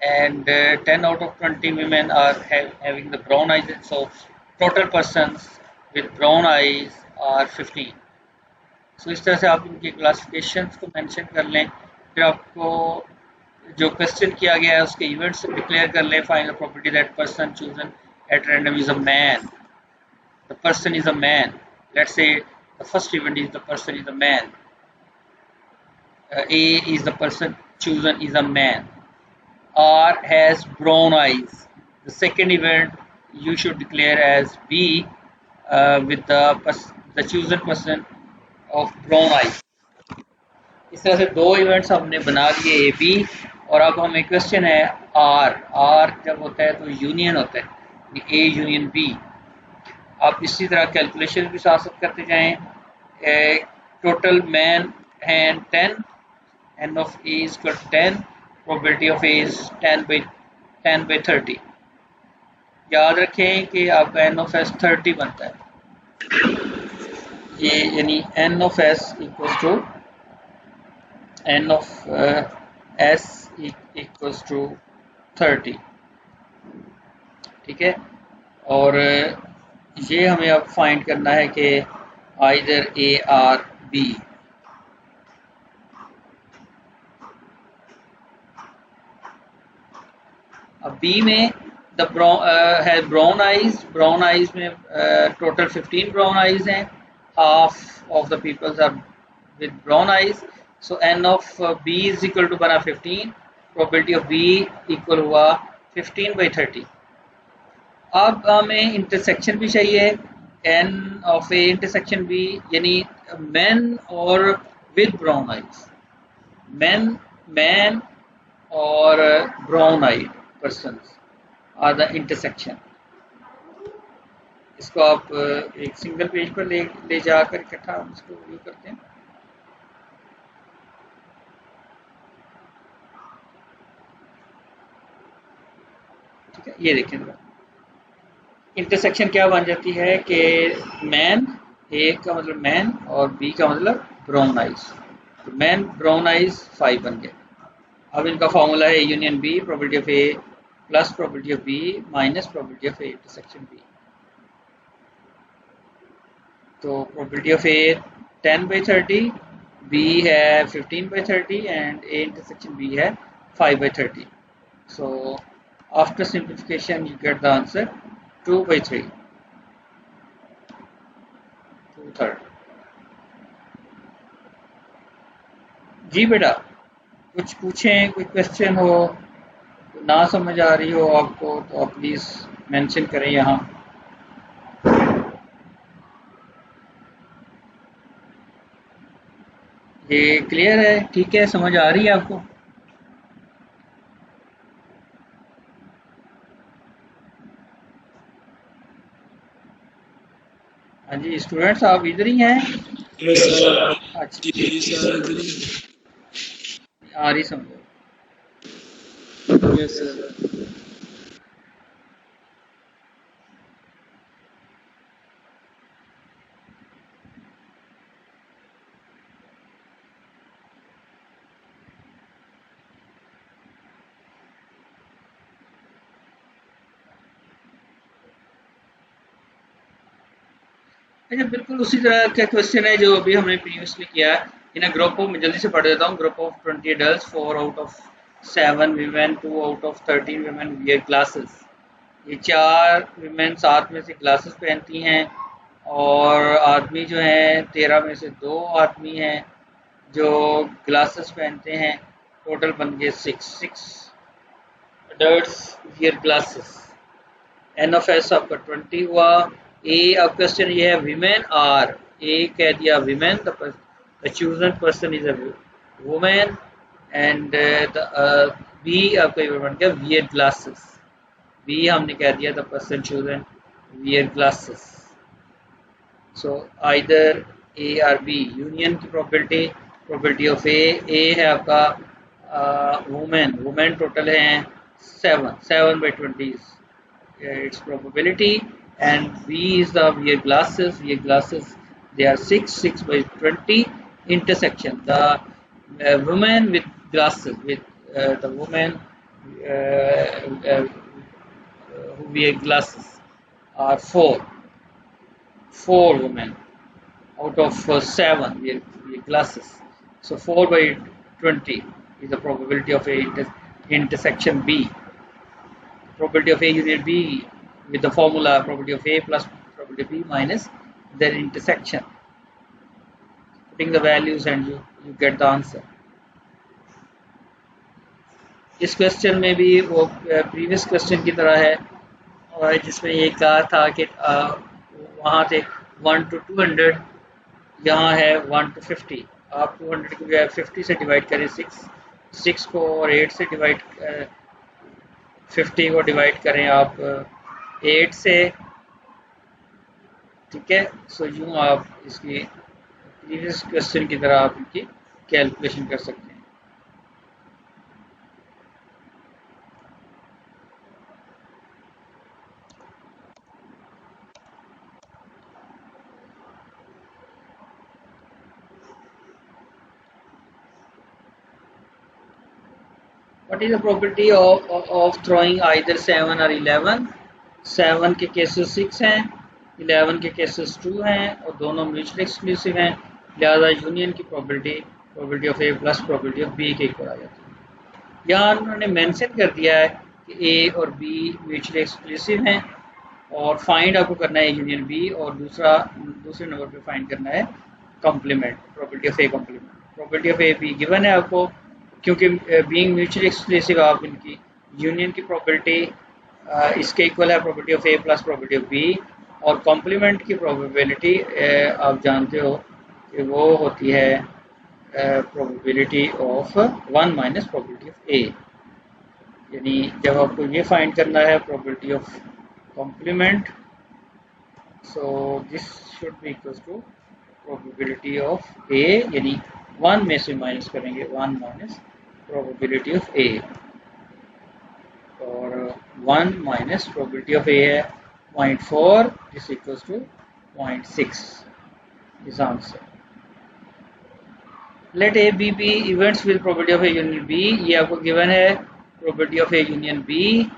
and 10 out of 20 women are having the brown eyes. So total persons with brown eyes are 15. So इस तरह से आप इनकी classifications को mention कर लें। फिर आपको जो क्वेश्चन किया गया है उसके इवेंट्स डिक्लेयर कर लें. Final property that person chosen at random is a man. The person is a man. Let's say the first event is the person is a man. A is the person chosen is a man. R has brown eyes. The second event you should declare as B with the chosen person of brown eyes. इस तरह से दो events हमने बना लिए A B. और अब हमें क्वेश्चन है आर. आर जब होता है तो यूनियन होता है, ए यूनियन बी. आप इसी तरह कैलकुलेशन भी साथ साथ करते जाएं. टोटल मैन हैं 10, n of a is equal to 10, probability of a is 10/30. याद रखें कि आपका n of s 30 बनता है. ये यानी n of s equals to n of s equals to 30. ठीक है. और ये हमें अब फाइंड करना है कि either A or B. अब B में द है ब्राउन आइज. ब्राउन आइज में टोटल 15 ब्राउन आइज हैं. Half of the peoples are with brown eyes. So n of B is equal to बना 15. प्रोबेबिलिटी ऑफ B इक्वल हुआ 15/30. अब हमें intersection भी चाहिए. n of A intersection B यानी man और विद ब्राउन आइज. मैन और brown eyed persons are the intersection. इसको आप एक सिंगल पेज पर ले जाकर इकट्ठा इसको व्यू करते हैं. ठीक है. ये देखें इंटरसेक्शन क्या बन जाती है कि मैन, ए का मतलब मैन और बी का मतलब ब्राउन आइज. तो मैन ब्राउन आइज 5 बन गए. अब इनका फॉर्मूला है union B probability of A plus probability of B minus probability of A intersection B. तो प्रोबेबिलिटी ऑफ ए 10/30, बी है 15/30 एंड ए इंटरसेक्शन बी है 5/30. So after simplification you get the answer 2/3, 2/3. जी बेटा कुछ पूछें, कोई question हो, ना समझ आ रही हो आपको तो आप प्लीज मेंशन करें यहाँ. ये क्लियर है? ठीक है, समझ आ रही है आपको? हाँ जी स्टूडेंट्स आप इधर ही हैं? आ रही समझो. Yes sir. अच्छा बिल्कुल उसी तरह का क्वेश्चन है जो अभी हमने प्रीवियसली किया. इन अ ग्रुप ऑफ, मैं जल्दी से पढ़ देता हूँ. Group of 20 adults, 4 out of 7 women, 2 out of 13 women wear glasses. ये 4 women 7 में से ग्लासेस पहनती हैं और आदमी जो हैं 13 में से 2 आदमी हैं जो ग्लासेस पहनते हैं. टोटल बन गए 6 adults wear glasses. n of s आपका 20 हुआ. ए अब क्वेश्चन ये है विमेन आर. ए कह दिया women, the chosen person is a women and B आपका ये बन गया वियर ग्लासेस. बी हमने कह दिया the person chosen wear glasses. So either A और बी. यूनियन की प्रोबेबिलिटी ऑफ ए है आपका वुमेन टोटल हैं 7/20 its probability, and B is the wear glasses. They are 6/20 intersection. The woman with glasses with the woman who wear glasses are 4 women out of 7 wear glasses. So 4/20. is the probability of A intersection B. Probability of A union B with the formula probability of A plus probability of B minus their intersection. Putting the values and you get the answer. इस question में भी वो previous question की तरह है, और जिसमें ये कहा था कि वहाँ थे 1 to 200, यहाँ है 1 to 50. आप 200 को जो है 50 से डिवाइड करें 6 को, और 8 से डिवाइड 50 को डिवाइड करें आप 8 से, ठीक है. सो यूँ आप इसकी प्रीवियस क्वेश्चन की तरह आप इनकी कैलकुलेशन कर सकते हैं. What is the probability of throwing either 7 or 11? 7 के केसेस 6 हैं, 11 के केसेस 2 हैं, और दोनों म्यूचुअल एक्सक्लूसिव हैं. लिहाजा यूनियन की probability of A plus probability of B के इक्वल आ जाती है. यहाँ उन्होंने मेंशन कर दिया है कि A और B म्यूचुअल एक्सक्लूसिव हैं, और फाइंड आपको करना है यूनियन B, और दूसरे नंबर पे फाइंड करना है complement, probability of A complement. probability of A B given है आपको, क्योंकि बीइंग म्यूचुअली एक्सक्लूसिव आप इनकी यूनियन की प्रोबेबिलिटी इसके इक्वल है probability of A plus probability of B, और कॉम्प्लीमेंट की प्रोबेबिलिटी आप जानते हो कि वो होती है probability of 1 minus probability of A. यानी जब आपको ये फाइंड करना है probability of complement, so this should be equal to probability of A, यानी 1 में से माइनस करेंगे 1 माइनस probability of A, और 1 minus probability of A है 0.4, is equals to 0.6 is answer. Let A B be events with probability of A union B. ये आपको given है probability of A union B,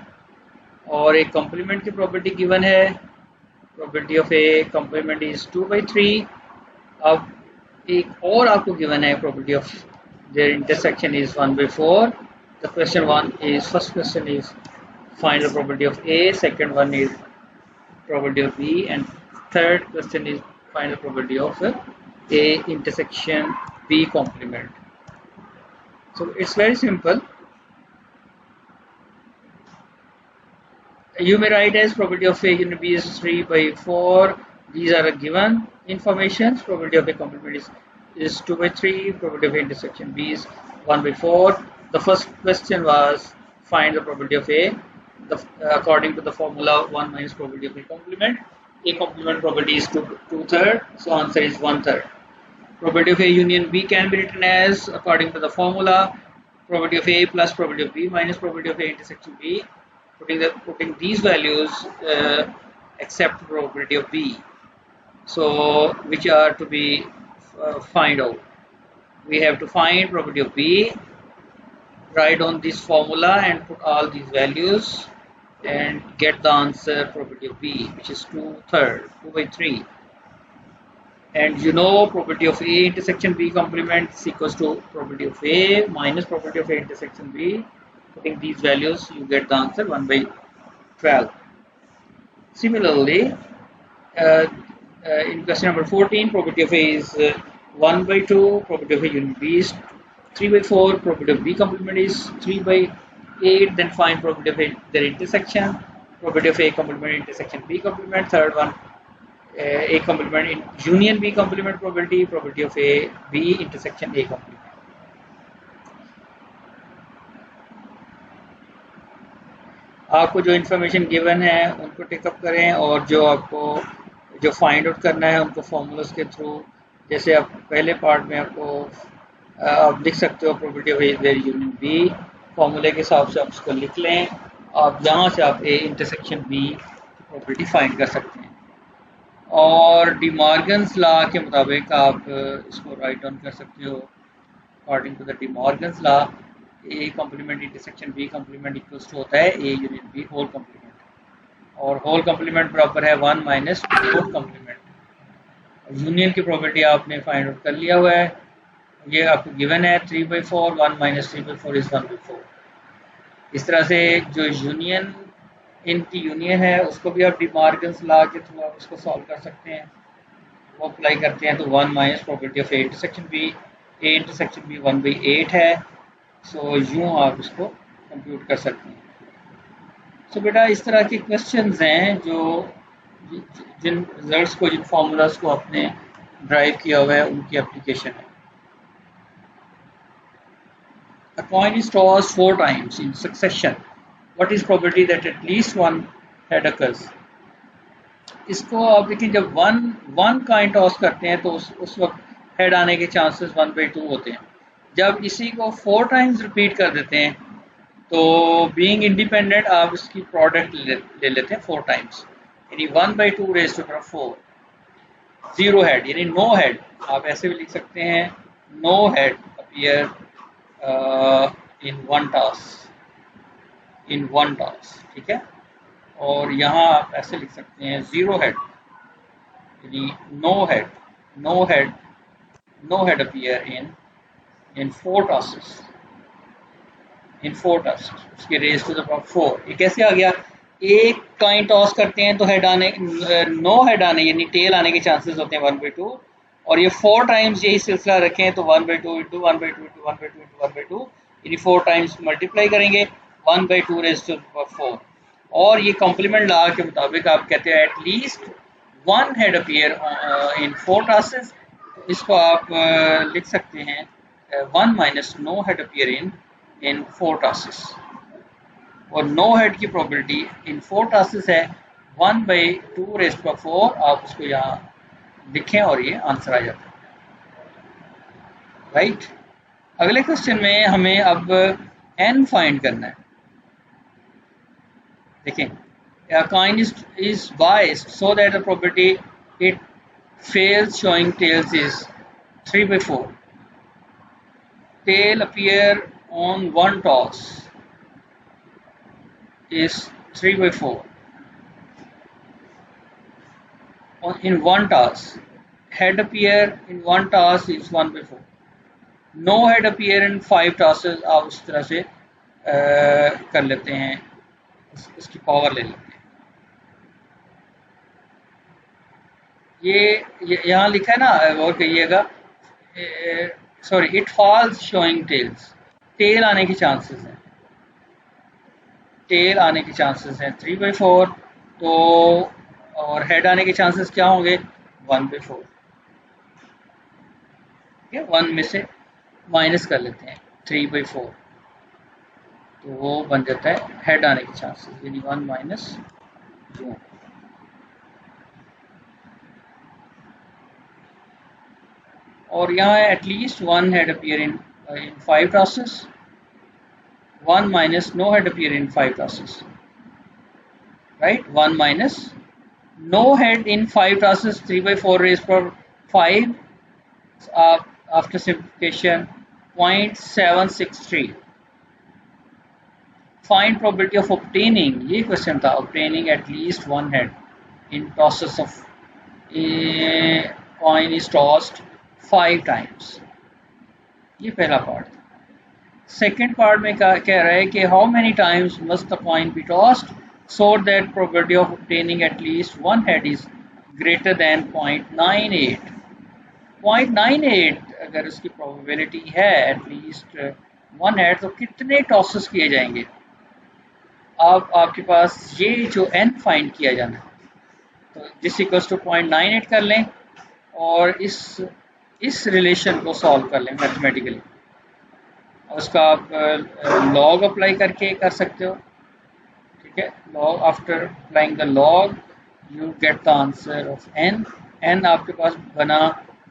और एक complement की probability given है, probability of A complement is 2/3. अब एक और आपको given है probability of their intersection is 1/4. The first question is find the probability of A, second one is probability of B, and third question is find the probability of A intersection B complement. So it's very simple. You may write as probability of A union B is 3/4. These are a given information. Probability of A complement is 2/3. Probability of A intersection B is 1/4. The first question was find the probability of A. According to the formula 1 minus probability of A complement. A complement probability is 2/3. So answer is 1/3. Probability of A union B can be written as, according to the formula, probability of A plus probability of B minus probability of A intersection B. Putting these values except probability of B. So which are to be find out. We have to find probability of B, write on this formula and put all these values and get the answer probability of B, which is 2/3. And you know probability of A intersection B complement is equals to probability of A minus probability of A intersection B. Putting these values, you get the answer 1/12. Similarly, in question number 14, probability of A is 1/2, probability of A union B is 3/4, probability of B complement is 3/8. Then find probability of their intersection, probability of A complement intersection B complement. Third one, A complement in union B complement probability, probability of A B intersection A complement. आपको जो information given है उनको take up करें, और जो आपको जो find out करना है उनको फॉर्मूलाज के थ्रू, जैसे आप पहले पार्ट में आपको आप लिख सकते हो probability of A where union B, फॉर्मूले के हिसाब से आप उसको लिख लें. आप यहाँ से आप A intersection B probability find कर सकते हैं, और डी मॉर्गन्स लॉ के मुताबिक आप इसको राइट डाउन कर सकते हो. According to the De Morgan's law, A complement intersection B complement equals to होता है A union B whole complement, और होल कॉम्प्लीमेंट बराबर है 1 माइनस होल कॉम्प्लीमेंट. यूनियन की प्रोबेबिलिटी आपने फाइंड आउट कर लिया हुआ है, ये आपको गिवन है 3/4, 1 - 3/4 इज 1/4। इस तरह से जो यूनियन इनकी यूनियन है उसको भी आप डिमार्गन्स लॉ के थ्रू आप उसको सॉल्व कर सकते हैं। वो अप्लाई करते हैं तो 1 minus probability of A intersection B, A intersection B 1/8 है। सो यूँ आप इसको कंप्यूट कर सकते हैं। सो बेटा इस तरह के क्वेश्चंस हैं जो जिन रिजल्ट्स को, जिन फार्मूलाज को आपने ड्राइव किया हुआ है उनकी एप्लीकेशन है। A coin is tossed 4 times in succession. What is probability that at least one head occurs? इसको आप देखें, जब वन कॉइन टॉस करते हैं तो उस वक्त हेड आने के चांसेस 1/2 होते हैं। जब इसी को 4 टाइम्स रिपीट कर देते हैं तो बीइंग इंडिपेंडेंट आप इसकी प्रोडक्ट ले लेते हैं 4 टाइम्स, यानी 1/2 raise to power 4। Zero head यानी नो हेड, आप ऐसे भी लिख सकते हैं no head appear in one toss, ठीक है। और यहाँ आप ऐसे लिख सकते हैं जीरो हेड यानी no head appear in 4 tosses, उसके रेज टू द पावर 4। ये कैसे आ गया? एक कॉइन टॉस करते हैं तो हेड आने, नो हेड आने यानी टेल आने के चांसेस होते हैं 1/2, और ये 4 टाइम्स यही सिलसिला रखें तो 1/2 इंटू 1/2 इंटू 1/2 इंटू 1/2 यानी 4 टाइम्स मल्टीप्लाई करेंगे 1/2 रेज टू द पावर 4। और ये कॉम्प्लीमेंट लॉ के मुताबिक आप कहते हैं at least one head appear in 4 tosses. इसको आप लिख सकते हैं 1 minus no head appear in 4 tosses. और नो हेड की प्रोबेबिलिटी इन 4 टॉसेस है 1/2 रेज़ टू पावर 4। आप उसको यहाँ लिखें और ये आंसर आ जाता है, राइट। अगले क्वेश्चन में हमें अब n फाइंड करना है। देखें, a coin is biased so that the probability it fails showing tails is 3/4. Tail appear on one toss is 3/4. In one toss, head appear in one toss is 1/4. No head appear in 5 tosses। आप उस तरह से कर लेते हैं, उसकी power ले लेते हैं। ये यहाँ लिखा है ना, और कहिएगा sorry, it falls showing tails, tail आने के चांसेस हैं, टेल आने के चांसेस हैं 3/4। तो और हेड आने के चांसेस क्या होंगे 1/4। ठीक है, 1 में से माइनस कर लेते हैं 3/4 तो वो बन जाता है हेड आने के चांसेस, यानी 1 माइनस 2। और यहाँ at least one head appear in 5 tosses, 1 minus no head appear in 5 tosses, right. 1 minus no head in 5 tosses 3/4 raise पर 5, after simplification 0.763। Find probability of obtaining, ये क्वेश्चन था, obtaining at least one head in tosses of a coin is tossed 5 times। ये पहला part था। Second part में कह रहा है कि how many times must the coin be tossed so that probability of obtaining at least one head is greater than 0.98। 0.98 अगर उसकी प्रोबेबिलिटी है एटलीस्ट वन हेड तो कितने टॉसेस किए जाएंगे? आपके पास ये जो n फाइंड किया जाना है, तो दिस इक्वल्स टू 0.98 कर लें और इस रिलेशन को सॉल्व कर लें मैथमेटिकली। उसका आप लॉग अप्लाई करके कर सकते हो, ठीक है। Log, after applying the log you get the answer of n आपके पास बना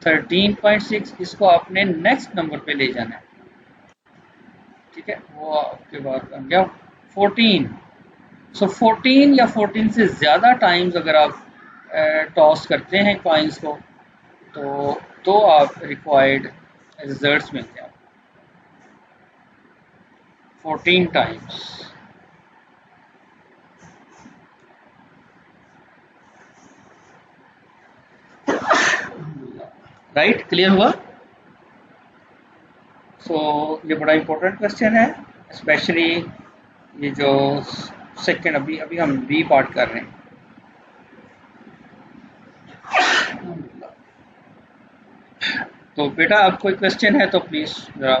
13.6। इसको आपने नेक्स्ट नंबर पे ले जाना है, ठीक है, वो आपके पास बन गया 14। सो 14 या 14 से ज़्यादा टाइम्स अगर आप टॉस करते हैं कॉइन्स को तो आप रिक्वायर्ड रिजल्ट्स मिलते हैं 14 टाइम्स, राइट। क्लियर हुआ? सो ये बड़ा इंपॉर्टेंट क्वेश्चन है, स्पेशली ये जो सेकंड अभी अभी हम बी पार्ट कर रहे हैं। तो बेटा आप कोई क्वेश्चन है तो प्लीज़ ज़रा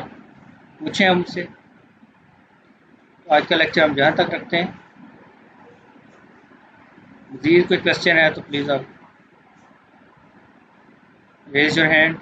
पूछें हमसे। तो आज का लेक्चर हम जहाँ तक रखते हैं। मज़ीद कोई क्वेश्चन है तो प्लीज़ आप रेज योर हैंड।